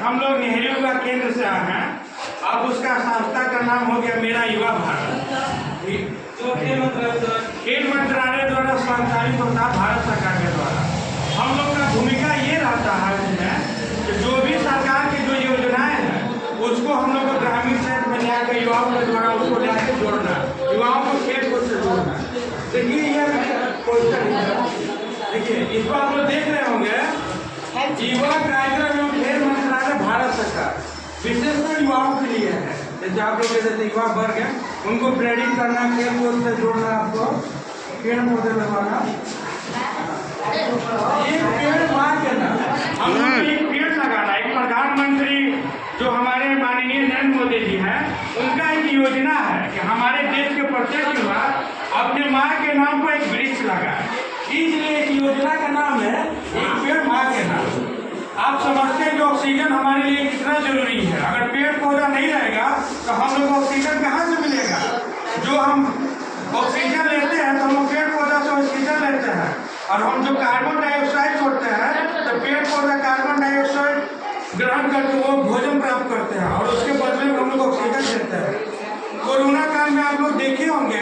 हम लोग नेहरू युवा केंद्र से आए हैं। अब उसका संस्था का नाम हो गया मेरा युवा भारत, जो खेल मंत्रालय द्वारा संचालित होता है भारत सरकार के द्वारा। हम लोग का भूमिका ये रहता है इसमें कि जो भी सरकार की जो योजनाएं हैं उसको हम लोग को ग्रामीण क्षेत्र में जाकर युवाओं के द्वारा उसको जाकर जोड़ना, युवाओं को खेल कूद से जोड़ना। देखिए ये पोस्टर देखिए, इसको आप लोग देख रहे होंगे, युवा कार्यक्रम एवं खेल मंत्रालय भारत सरकार विशेषकर युवाओं के लिए है। जैसे आप लोग जैसे युवा वर्ग है उनको प्रेरित करना, खेल कूद से जोड़ना, आपको पेड़ पौधे लगाना, एक पेड़ मार देना, हम लोग एक पेड़ लगाना। एक प्रधानमंत्री जो हमारे माननीय नरेंद्र मोदी जी हैं उनका एक योजना है कि हमारे देश के प्रत्येक युवा अपने माँ के नाम पर एक वृक्ष लगाए, इसलिए इस योजना का नाम है एक पेड़ माँ के नाम। आप समझते हैं कि ऑक्सीजन हमारे लिए कितना जरूरी है। अगर पेड़ पौधा नहीं रहेगा तो हम लोग ऑक्सीजन कहाँ से मिलेगा? जो हम ऑक्सीजन लेते हैं तो हम पेड़ पौधा से ऑक्सीजन लेते हैं, और हम जो कार्बन डाइऑक्साइड छोड़ते हैं तो पेड़ पौधा कार्बन डाइऑक्साइड ग्रहण करके वो भोजन प्राप्त करते हैं और उसके बदले में हम लोग ऑक्सीजन देते हैं। कोरोना काल में आप लोग देखे होंगे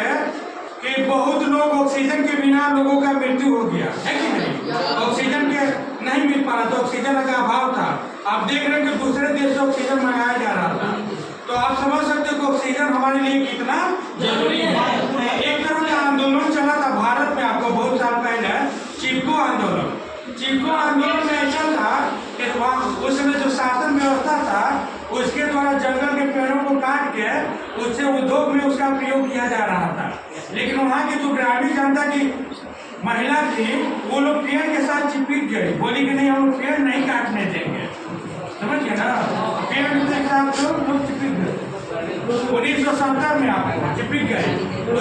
कि बहुत लोग ऑक्सीजन के बिना लोगों का मृत्यु हो गया है कि नहीं? ऑक्सीजन के नहीं मिल पा रहा, तो ऑक्सीजन का अभाव था। आप देख रहे हैं कि दूसरे देश से ऑक्सीजन मंगाया जा रहा था, तो आप समझ सकते हो कि ऑक्सीजन हमारे लिए कितना जरूरी है। एक तरह का आंदोलन चला था भारत में, आपको बहुत साल पहले चिपको आंदोलन। चिपको आंदोलन में ऐसा था कि उस समय जो शासन व्यवस्था था उसके द्वारा जंगल के पेड़ों को काट के उससे उद्योग में उसका प्रयोग किया जा रहा था। लेकिन वहाँ की जो ग्रामीण जनता की महिला थी वो लोग पेड़ के साथ चिपक गई, बोली कि नहीं हम लोग पेड़ नहीं काटने देंगे, समझ गए ना? पेड़ के साथ लोग चिपक गए 1970 में, आप चिपक गए।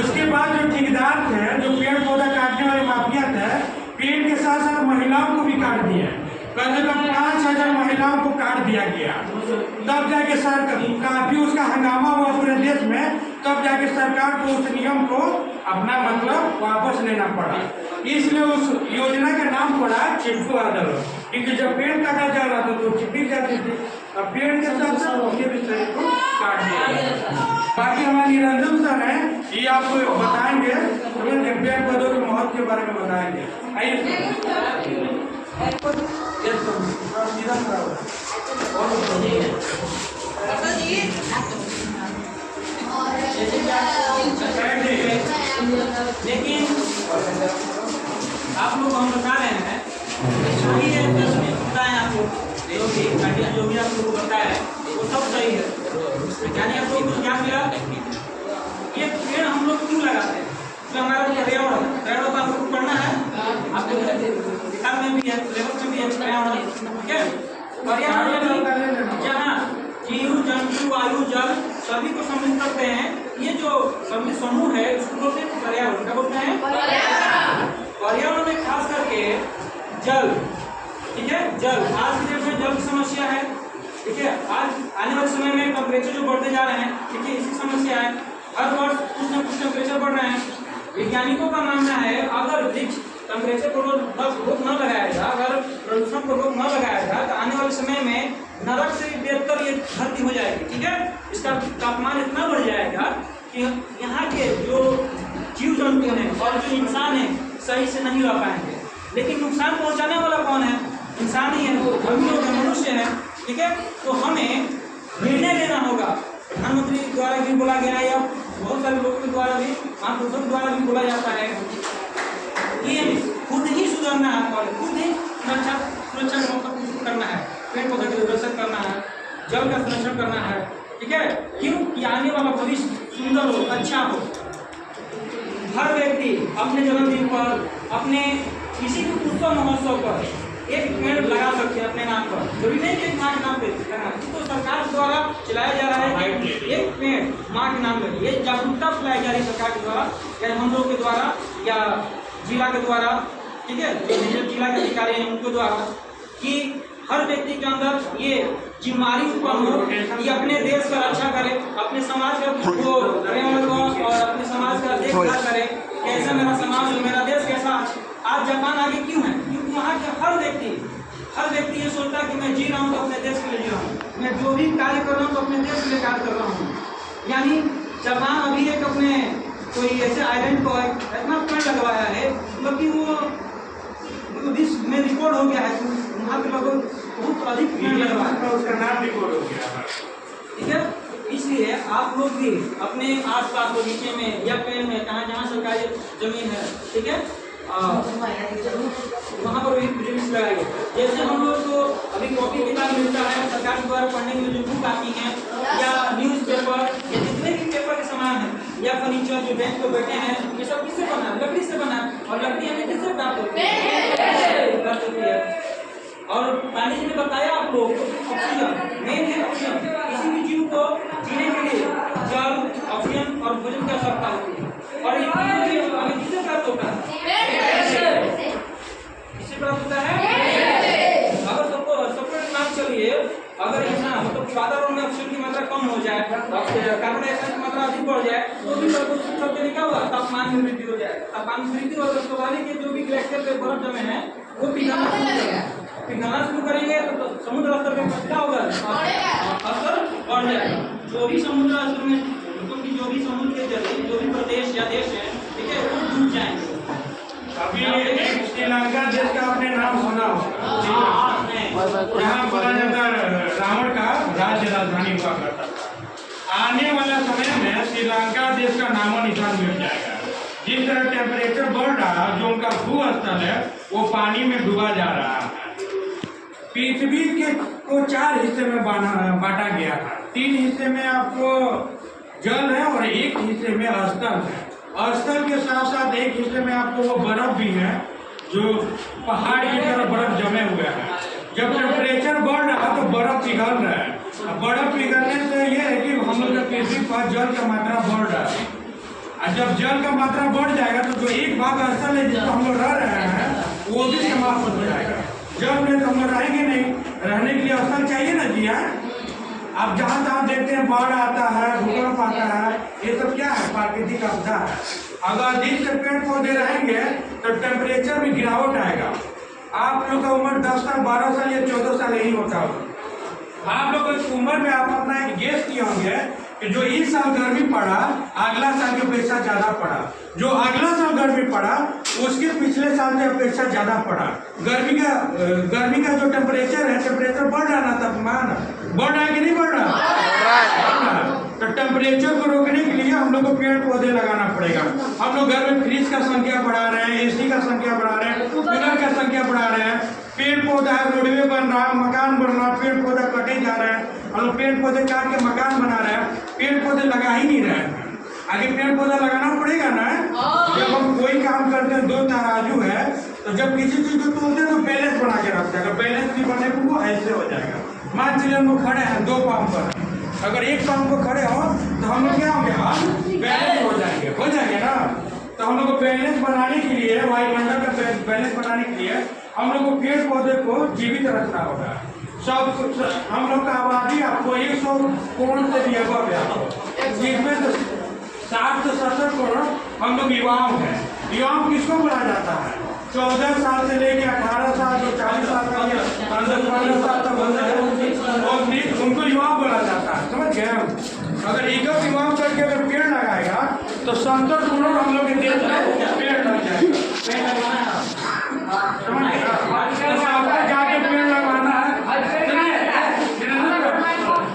उसके बाद जो ठेकेदार थे, जो पेड़ पौधा काटने वाले माफिया थे, पेड़ के साथ साथ महिलाओं को भी काट दिया। कम से कम 5000 महिलाओं को काट दिया गया। तब जाके सरकार, काफी उसका हंगामा हुआ पूरे देश में, तब जाके सरकार को उस नियम को अपना मतलब वापस लेना पड़ा। इसलिए उस योजना का नाम पड़ा चिपको आंदोलन, क्योंकि जब पेड़ काटा जा रहा था तो चिपक जाती थी, अब पेड़ के साथ साथ उनके भी शरीर को काट दिया। बाकी हमारे निरंजन सर हैं, ये आपको बताएंगे पेड़ पौधों के महत्व के बारे में बताएंगे। आइए लेकिन आप लोग हम बता रहे हैं सही है, बताएं आप लोग जो भी आप लोग को बताया वो सब सही है। यानी आप लोग को क्या मिला, ये पेड़ हम लोग क्यों लगाते हैं? तो हमारा पर्यावरण को आप लोग पढ़ना है, आपको किताब में भी है, सिलेबस में भी है पर्यावरण, ठीक है? पर्यावरण जहाँ जीव जंतु वायु जल सभी को सम्मिलित करते हैं। ये जो सम्मिलित समूह है इसको बोलते हैं पर्यावरण। क्या बोलते हैं? पर्यावरण में खास करके जल, ठीक है? जल, आज की डेट में जल की समस्या है, ठीक है? आज आने वाले समय में टेम्परेचर जो बढ़ते जा रहे हैं, ठीक है, इसकी समस्या है। हर वर्ष कुछ न कुछ टेम्परेचर बढ़ रहे हैं। वैज्ञानिकों का मानना है अगर वृक्ष टेम्परेचर को रोक न लगाया जाए, अगर प्रदूषण को रोक न लगाया जाए तो आने वाले समय में नरक से बेहतर ये धरती हो जाएगी, ठीक है? इसका तापमान इतना बढ़ जाएगा कि यहाँ के जो जीव जंतु हैं और जो इंसान हैं सही से नहीं रह पाएंगे। लेकिन नुकसान पहुँचाने वाला कौन है? इंसान ही है, हम लोग मनुष्य हैं, ठीक है? तो हमें निर्णय लेना होगा। प्रधानमंत्री द्वारा भी बोला गया है या बहुत सारे लोगों के द्वारा भी, महापुरुषों के द्वारा भी बोला जाता है कि खुद ही सुधरना है और खुद ही सुरक्षा करना है, पेड़ पौधे की संरक्षण करना है, जल का संरक्षण करना है, ठीक है? क्यों कि आने वाला भविष्य सुंदर हो, अच्छा हो। हर व्यक्ति अपने जन्मदिन पर, अपने किसी भी उत्सव महोत्सव पर एक पेड़ लगा सकते हैं अपने नाम पर। जरूरी नहीं कि माँ के नाम पे लगाना, तो सरकार द्वारा चलाया जा रहा है कि एक पेड़ माँ के नाम पर। ये जागरूकता फैलाई जा रही है सरकार के द्वारा, या हम लोग के द्वारा, या जिला के द्वारा, ठीक है, जो जिला के अधिकारी हैं उनके द्वारा, कि हर व्यक्ति के अंदर ये जिम्मेदारी उत्पन्न हो कि अपने देश का रक्षा करे, अपने समाज का वो पर्यावरण को और अपने समाज का देखभाल करे। कैसा मेरा समाज, मेरा देश कैसा। आज जापान आगे क्यों है? क्योंकि वहाँ के हर व्यक्ति ये सोचता है कि मैं जी रहा हूँ तो अपने देश के लिए जी रहा हूँ। देश के लिए कार्य कर रहा हूँ। यानी जापान अभी एक अपने कोई ऐसे आइलैंड को इतना पेड़ लगवाया है मतलब कि वो विश्व में रिकॉर्ड हो गया है। वहाँ पे लगभग बहुत अधिक पेड़ लगवाया है, उसका नाम रिकॉर्ड हो गया है। ठीक है। इसलिए आप लोग भी अपने आसपास बगीचे में या पेड़ में जहाँ सरकारी जमीन है, ठीक है, वहाँ पर भी वृक्ष लगाइए। जैसे हम लोग को अभी कॉपी किताब मिलता है सरकार द्वारा पढ़ने के लिए जो बुक आती हैं या न्यूज़पेपर या जितने भी पेपर के सामान है या फर्नीचर जो बेंच पर बैठे हैं, ये सब किससे बना है? लकड़ी से बना है। और लकड़ी हमें किससे प्राप्त होती है? और पानी जी ने बताया आप लोग ऑक्सीजन मेन है। ऑक्सीजन किसी भी जीव को जीने के लिए जल, ऑक्सीजन और भोजन की आवश्यकता होती है। और ये हमें किससे प्राप्त होता है? किससे प्राप्त होता है? अगर सबको नाम चलिए, अगर यहाँ मतलब वातावरण में ऑक्सीजन की मात्रा कम हो जाए, कार्बन डाइऑक्साइड की मात्रा अधिक बढ़ जाए तो भी सबसे क्या होगा? तापमान में वृद्धि हो जाए। तापमान में वृद्धि होगा तो स्वाभाविक है जो भी ग्लेशियर पे बर्फ जमे हैं वो पिघलना शुरू करेंगे तो समुद्र स्तर पे क्या होगा? स्तर बढ़ जाएगा। जो भी समुद्र स्तर में क्योंकि जो भी समुद्र के जरिए जो भी प्रदेश या देश है, ठीक है, वो डूब जाएंगे। अभी एक श्रीलंका देश का आपने नाम सुना होगा, जहाँ बोला जाता रावण का राज्य राजधानी हुआ करता था। आने वाला समय में श्रीलंका देश का नामो निशान मिल जाएगा। जिस तरह टेम्परेचर बढ़ रहा है, जो उनका भू-स्थल है वो पानी में डूबा जा रहा है। पृथ्वी के को 4 हिस्से में बांटा गया था। 3 हिस्से में आपको जल है और 1 हिस्से में स्थल है। स्थल के साथ साथ 1 हिस्से में आपको वो बर्फ भी है जो पहाड़ की तरह बर्फ जमे हुए हैं। जब टेम्परेचर बढ़ रहा है तो बर्फ पिघल रहा है। बर्फ पिघलने से ये है कि हम लोग पृथ्वी पर जल का मात्रा बढ़ रहा है। और जब जल का मात्रा बढ़ जाएगा तो जो एक भाग स्थल है जिसको हम लोग रह रहे हैं वो भी समाप्त हो जाएगा। जल में तो हम लोग रहेंगे नहीं, रहने के लिए स्थल चाहिए ना जी। आप जहाँ तहाँ देखते हैं बाढ़ आता है, भूकंप आता है, ये सब क्या है? प्राकृतिक आपदा है। अगर अधिक से पेड़ पौधे रहेंगे तो टेम्परेचर में गिरावट आएगा। आप लोग का उम्र 10 साल 12 साल या 14 साल यही होता होगा। आप लोग इस उम्र में आप अपना एक गेस किए होंगे कि जो इस साल गर्मी पड़ा अगला साल की अपेक्षा ज्यादा पड़ा, जो अगला साल गर्मी पड़ा उसके पिछले साल की अपेक्षा ज्यादा पड़ा। गर्मी का जो टेम्परेचर है, टेम्परेचर बढ़ रहा ना, तापमान बढ़ रहा है कि नहीं बढ़ रहा? तो टेम्परेचर को रोकने के लिए हम लोग को पेड़ पौधे लगाना पड़ेगा। हम लोग घर में फ्रिज का संख्या बढ़ा रहे हैं, एसी का संख्या बढ़ा रहे हैं, कूलर का संख्या बढ़ा रहे हैं। पेड़ पौधा है, रोडवे बन रहा है, मकान बन रहा है, पेड़ पौधा कटे जा रहे हैं। हम लोग पेड़ पौधे काट के मकान बना रहे हैं, पेड़ पौधे लगा ही नहीं रहे हैं। आगे पेड़ पौधा लगाना पड़ेगा ना। जब हम कोई काम करते हैं, 2 तराजू है तो जब किसी चीज को तोलते हैं तो बैलेंस बना के रखते हैं। अगर बैलेंस नहीं बने तो वो ऐसे हो जाएगा। मान चलिए हम लोग खड़े हैं 2 पाँव पर, अगर 1 पाँव को खड़े हो तो हम लोग क्या होंगे? बैलेंस हो जाएंगे ना। तो हम लोग को बैलेंस बनाने के लिए, वायुमंडल का बैलेंस बनाने के लिए हम लोग को पेड़ पौधे को जीवित रखना होगा। सब हम लोग का आबादी आपको 100 करोड़ से भी अबव है आपको, जिसमें से 60 से 70 करोड़ हम लोग युवाओं हैं। युवाओं किसको बोला जाता है? 14 साल से लेके 18 साल, जो 40 साल का 15 साल तक बंदा है उनको युवा बोला जाता है। समझ गए? अगर 1 युवा करके अगर पेड़ लगाएगा तो 70